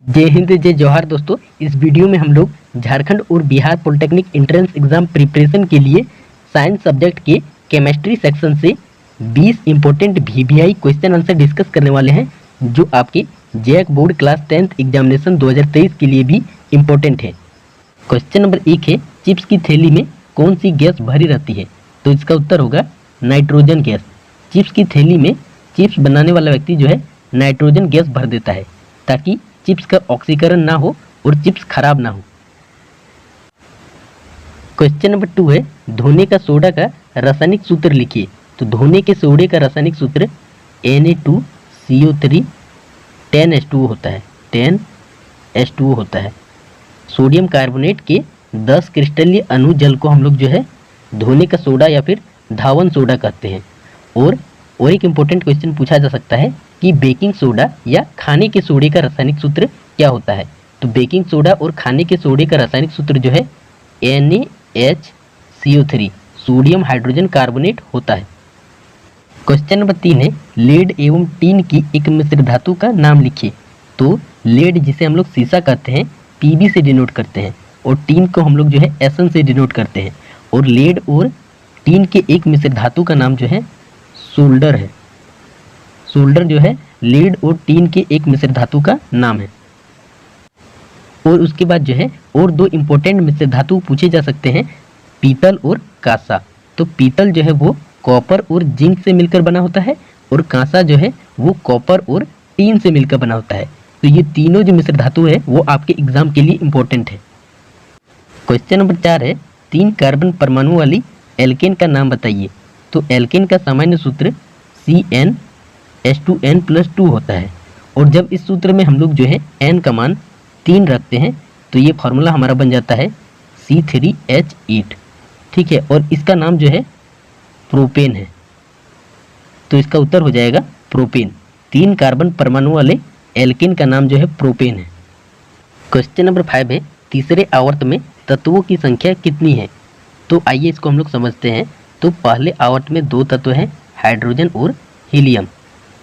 जय हिंद जय जवाहर दोस्तों। इस वीडियो में हम लोग झारखंड और Bihar polytechnic entrance exam preparation के लिए साइंस सब्जेक्ट के केमिस्ट्री सेक्शन से 20 important VVI question answer discuss करने वाले हैं, जो आपके JAC board class 10th examination 2023 के लिए भी इम्पोर्टेंट है। क्वेश्चन नंबर 1 है, चिप्स की थैली में कौन सी गैस भरी रहती है? तो इसका उत्तर होगा नाइट्रोजन गैस। चिप्स की थैली में चिप्स बनाने वाला व्यक्ति जो है नाइट्रोजन गैस भर देता है, ताकि चिप्स का ऑक्सीकरण ना हो और चिप्स खराब ना हो। क्वेश्चन नंबर 2 है, धोने का सोडा का रासायनिक सूत्र लिखिए। तो धोने के सोडे का रासायनिक सूत्र Na2CO3 10H2O होता है, 10H2O होता है। सोडियम कार्बोनेट के 10 क्रिस्टलीय अणु जल को हम लोग जो है धोने का सोडा या फिर धावन सोडा कहते हैं। और एक इम्पोर्टेंट क्वेश्चन पूछा जा सकता है कि बेकिंग सोडा या खाने के सोडे का रासायनिक सूत्र क्या होता है? तो बेकिंग सोडा और खाने के सोडे का रासायनिक सूत्र जो है NaHCO3 सोडियम हाइड्रोजन कार्बोनेट होता है। क्वेश्चन नंबर 3 है, लेड एवं टीन की एक मिश्र धातु का नाम लिखिए। तो लेड जिसे हम लोग शीशा कहते हैं Pb से डिनोट करते हैं, और टीन को हम लोग जो है Sn से डिनोट करते हैं। और लेड और टीन के एक मिश्र धातु का नाम जो है सोल्डर है। सोल्डर जो है लीड और टीन के एक मिश्र धातु का नाम है। और उसके बाद जो है और दो इंपॉर्टेंट मिश्र धातु पूछे जा सकते हैं, पीतल और कांसा। तो पीतल जो है वो कॉपर और जिंक से मिलकर बना होता है, और कांसा जो है वो कॉपर और टीन से मिलकर बना होता है। तो ये तीनों जो मिश्र धातु है वो आपके एग्जाम के लिए इंपॉर्टेंट है। क्वेश्चन नंबर 4 है, 3 कार्बन परमाणु वाली एल्केन का नाम बताइए। तो एल्केन का सामान्य सूत्र CnH2n+2 होता है, और जब इस सूत्र में हम लोग जो है n का मान 3 रखते हैं तो ये फार्मूला हमारा बन जाता है C3H8। ठीक है, और इसका नाम जो है प्रोपेन है। तो इसका उत्तर हो जाएगा प्रोपेन। 3 कार्बन परमाणु वाले एल्केन का नाम जो है प्रोपेन है। क्वेश्चन नंबर 5 है, तीसरे आवर्त में तत्वों की संख्या कितनी है? तो आइए इसको हम लोग समझते हैं। तो पहले आवर्त में 2 तत्व हैं, हाइड्रोजन और हीलियम।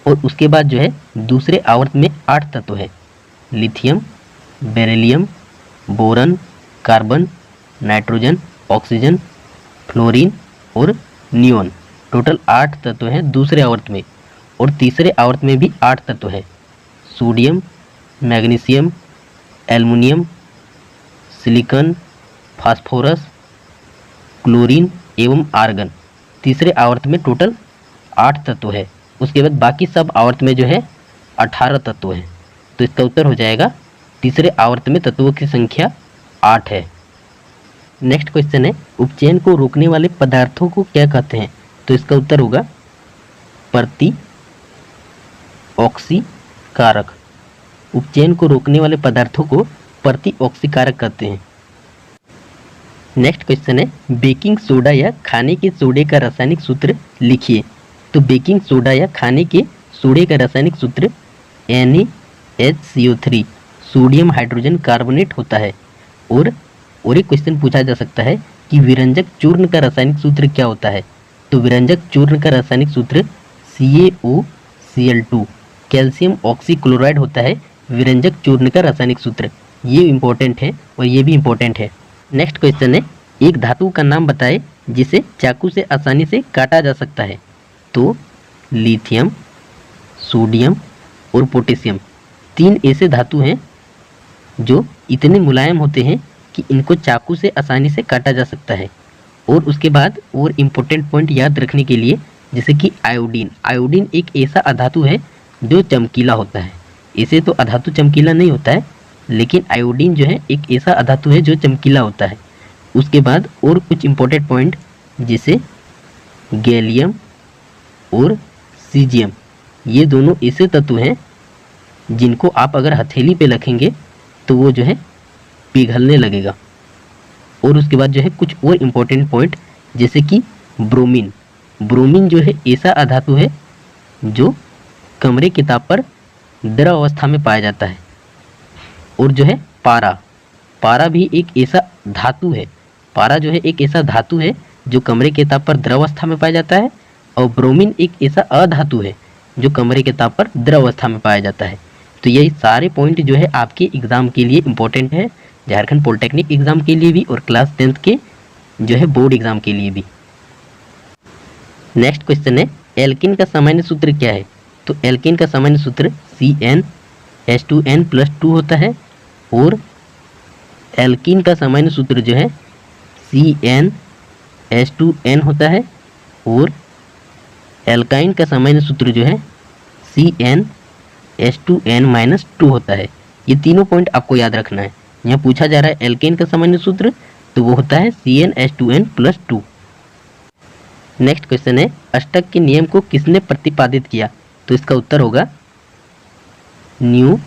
और उसके बाद जो है दूसरे आवर्त में 8 तत्व है, lithium, beryllium, boron, carbon, nitrogen, oxygen, fluorine और नियोन। टोटल 8 तत्व हैं दूसरे आवर्त में। और तीसरे आवर्त में भी 8 तत्व है, sodium, magnesium, aluminium, silicon, phosphorus, chlorine एवं आर्गन। तीसरे आवर्त में टोटल 8 तत्व है। उसके बाद बाकी सब आवर्त में जो है 18 तत्व हैं। तो इसका उत्तर हो जाएगा तीसरे आवर्त में तत्वों की संख्या 8 है। नेक्स्ट क्वेश्चन है, उपचयन को रोकने वाले पदार्थों को क्या कहते हैं? तो इसका उत्तर होगा प्रतिऑक्सीकारक। उपचयन को रोकने वाले पदार्थों को प्रतिऑक्सीकारक कहते हैं। नेक्स्ट क्वेश्चन है, बेकिंग सोडा या खाने के सोडे का रासायनिक सूत्र लिखिए। तो बेकिंग सोडा या खाने के सोडे का रासायनिक सूत्र NaHCO3 सोडियम हाइड्रोजन कार्बोनेट होता है। और एक क्वेश्चन पूछा जा सकता है कि विरंजक चूर्ण का रासायनिक सूत्र क्या होता है? तो विरंजक चूर्ण का रासायनिक सूत्र CaOCl2 कैल्शियम ऑक्सीक्लोराइड होता है विरंजक चूर्ण का रासायनिक सूत्र। ये इम्पोर्टेंट है और ये भी इम्पोर्टेंट है। नेक्स्ट क्वेश्चन है, एक धातु का नाम बताए जिसे चाकू से आसानी से काटा जा सकता है। तो लिथियम, सोडियम और पोटेशियम 3 ऐसे धातु हैं जो इतने मुलायम होते हैं कि इनको चाकू से आसानी से काटा जा सकता है। और उसके बाद और इम्पोर्टेंट पॉइंट याद रखने के लिए, जैसे कि आयोडीन। आयोडीन एक ऐसा अधातु है जो चमकीला होता है। ऐसे तो अधातु चमकीला नहीं होता है, लेकिन आयोडीन जो है एक ऐसा अधातु है जो चमकीला होता है। उसके बाद और कुछ इम्पोर्टेंट पॉइंट, जैसे गैलियम और सीजियम, ये दोनों ऐसे तत्व हैं जिनको आप अगर हथेली पे रखेंगे तो वो जो है पिघलने लगेगा। और उसके बाद जो है कुछ और इम्पोर्टेंट पॉइंट, जैसे कि ब्रोमीन। ब्रोमीन जो है ऐसा अधातु है जो कमरे के ताप पर द्रव अवस्था में पाया जाता है। और जो है पारा, पारा भी एक ऐसा धातु है। पारा जो है एक ऐसा धातु है जो कमरे के ताप पर द्रव अवस्था में पाया जाता है। और ब्रोमीन एक ऐसा अधातु है जो कमरे के ताप पर द्रव अवस्था में पाया जाता है। तो ये सारे पॉइंट जो है आपके एग्ज़ाम के लिए इम्पोर्टेंट है, झारखंड पॉलिटेक्निक एग्ज़ाम के लिए भी और क्लास 10th के जो है बोर्ड एग्ज़ाम के लिए भी। नेक्स्ट क्वेश्चन है एल्किन का सामान्य सूत्र क्या है? तो एल्किन का सामान्य सूत्र CnH2n+2 होता है और एल्किन का सामान्य सूत्र जो है CnH2n होता है और एल्काइन का सामान्य सूत्र जो है CnH2n-2 होता है। ये तीनों पॉइंट आपको याद रखना है। यहाँ पूछा जा रहा है एल्केन का सामान्य सूत्र, तो वो होता है CnH2n+2। नेक्स्ट क्वेश्चन है अष्टक के नियम को किसने प्रतिपादित किया? तो इसका उत्तर होगा न्यूलैंड्स।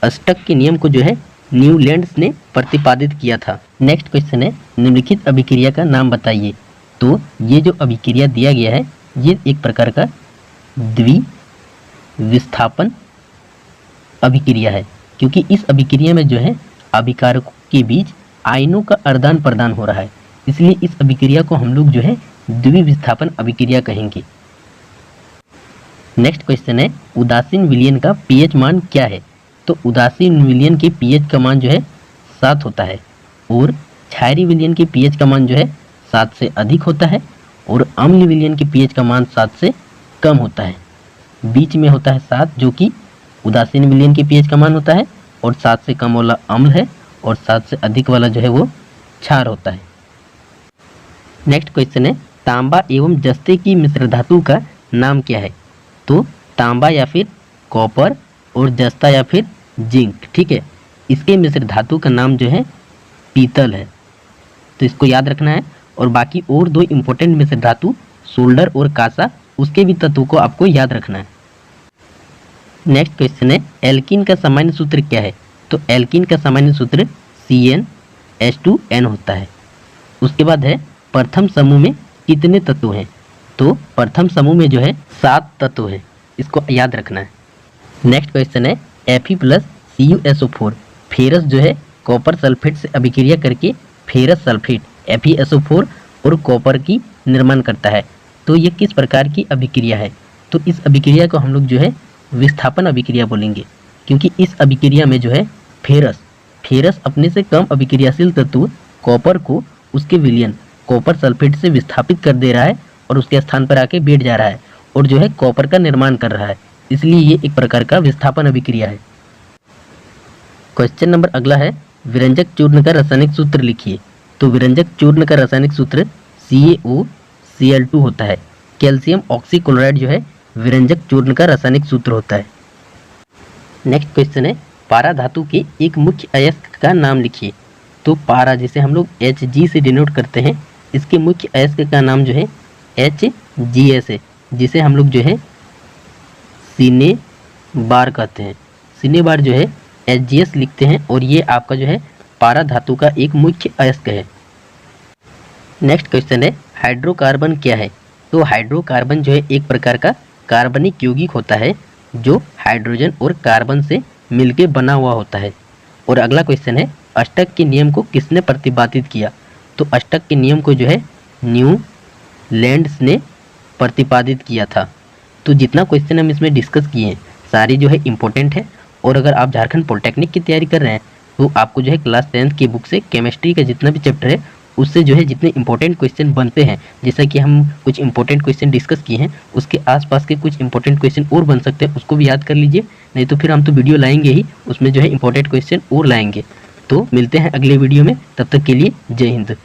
अष्टक के नियम को जो है न्यूलैंड्स ने प्रतिपादित किया था। नेक्स्ट क्वेश्चन है निम्नलिखित अभिक्रिया का नाम बताइए। तो ये जो अभिक्रिया दिया गया है ये एक प्रकार का द्विविस्थापन अभिक्रिया है, क्योंकि इस अभिक्रिया में जो है अभिकारकों के बीच आयनों का आदान प्रदान हो रहा है, इसलिए इस अभिक्रिया को हम लोग जो है द्विविस्थापन अभिक्रिया कहेंगे। नेक्स्ट क्वेश्चन है उदासीन विलयन का पीएच मान क्या है? तो उदासीन विलयन के पीएच का मान जो है 7 होता है और क्षारीय विलयन के पीएच का मान जो है 7 से अधिक होता है और अम्ल विलयन के पीएच का मान 7 से कम होता है। बीच में होता है 7 जो कि उदासीन विलयन के पीएच का मान होता है और 7 से कम वाला अम्ल है और 7 से अधिक वाला जो है वो क्षार होता है। नेक्स्ट क्वेश्चन है तांबा एवं जस्ते की मिश्र धातु का नाम क्या है? तो तांबा या फिर कॉपर और जस्ता या फिर जिंक, ठीक है। इसके मिश्र धातु का नाम जो है पीतल है, तो इसको याद रखना है। और बाकी और दो इम्पोर्टेंट मिश्र धातु सोल्डर और कांसा, उसके भी तत्वों को आपको याद रखना है। नेक्स्ट क्वेश्चन है एल्किन का सामान्य सूत्र क्या है? तो एल्किन का सामान्य सूत्र CnH2n होता है। उसके बाद है प्रथम समूह में कितने तत्व हैं? तो प्रथम समूह में जो है 7 तत्व हैं, इसको याद रखना है। नेक्स्ट क्वेश्चन है Fe+CuSO4 फेरस जो है कॉपर सल्फेट से अभिक्रिया करके फेरस सल्फेट FeSO4 और कॉपर की निर्माण करता है। तो ये किस प्रकार की अभिक्रिया है? तो इस अभिक्रिया को हम लोग जो है विस्थापन अभिक्रिया बोलेंगे, क्योंकि इस अभिक्रिया में जो है फेरस अपने से कम अभिक्रियाशील तत्व कॉपर को उसके विलयन कॉपर सल्फेट से विस्थापित कर दे रहा है और उसके स्थान पर आके बैठ जा रहा है और जो है कॉपर का निर्माण कर रहा है, इसलिए ये एक प्रकार का विस्थापन अभिक्रिया है। क्वेश्चन नंबर अगला है विरंजक चूर्ण का रासायनिक सूत्र लिखिए। तो विरंजक चूर्ण का रासायनिक सूत्र CaOCl2 होता है। कैल्शियम ऑक्सीक्लोराइड जो है विरंजक चूर्ण का रासायनिक सूत्र होता है। नेक्स्ट क्वेश्चन है पारा धातु के एक मुख्य अयस्क का नाम लिखिए। तो पारा जिसे हम लोग Hg से डिनोट करते हैं, इसके मुख्य अयस्क का नाम जो है HGS है, जिसे हम लोग जो है सीने बार कहते हैं। सीने बार जो है HGS लिखते हैं और ये आपका जो है पारा धातु का एक मुख्य अयस्क है। नेक्स्ट क्वेश्चन है हाइड्रोकार्बन क्या है? तो हाइड्रोकार्बन जो है एक प्रकार का कार्बनिक यौगिक होता है जो हाइड्रोजन और कार्बन से मिलकर बना हुआ होता है। और अगला क्वेश्चन है अष्टक के नियम को किसने प्रतिपादित किया? तो अष्टक के नियम को जो है न्यूलैंड्स ने प्रतिपादित किया था। तो जितना क्वेश्चन हम इसमें डिस्कस किए हैं सारी जो है इम्पोर्टेंट है। और अगर आप झारखंड पॉलिटेक्निक की तैयारी कर रहे हैं तो आपको जो है क्लास 10th की बुक से केमिस्ट्री का जितना भी चैप्टर है उससे जो है जितने इंपॉर्टेंट क्वेश्चन बनते हैं, जैसा कि हम कुछ इंपॉर्टेंट क्वेश्चन डिस्कस किए हैं, उसके आसपास के कुछ इंपॉर्टेंट क्वेश्चन और बन सकते हैं, उसको भी याद कर लीजिए। नहीं तो फिर हम तो वीडियो लाएंगे ही, उसमें जो है इंपॉर्टेंट क्वेश्चन और लाएंगे। तो मिलते हैं अगले वीडियो में, तब तक के लिए जय हिंद।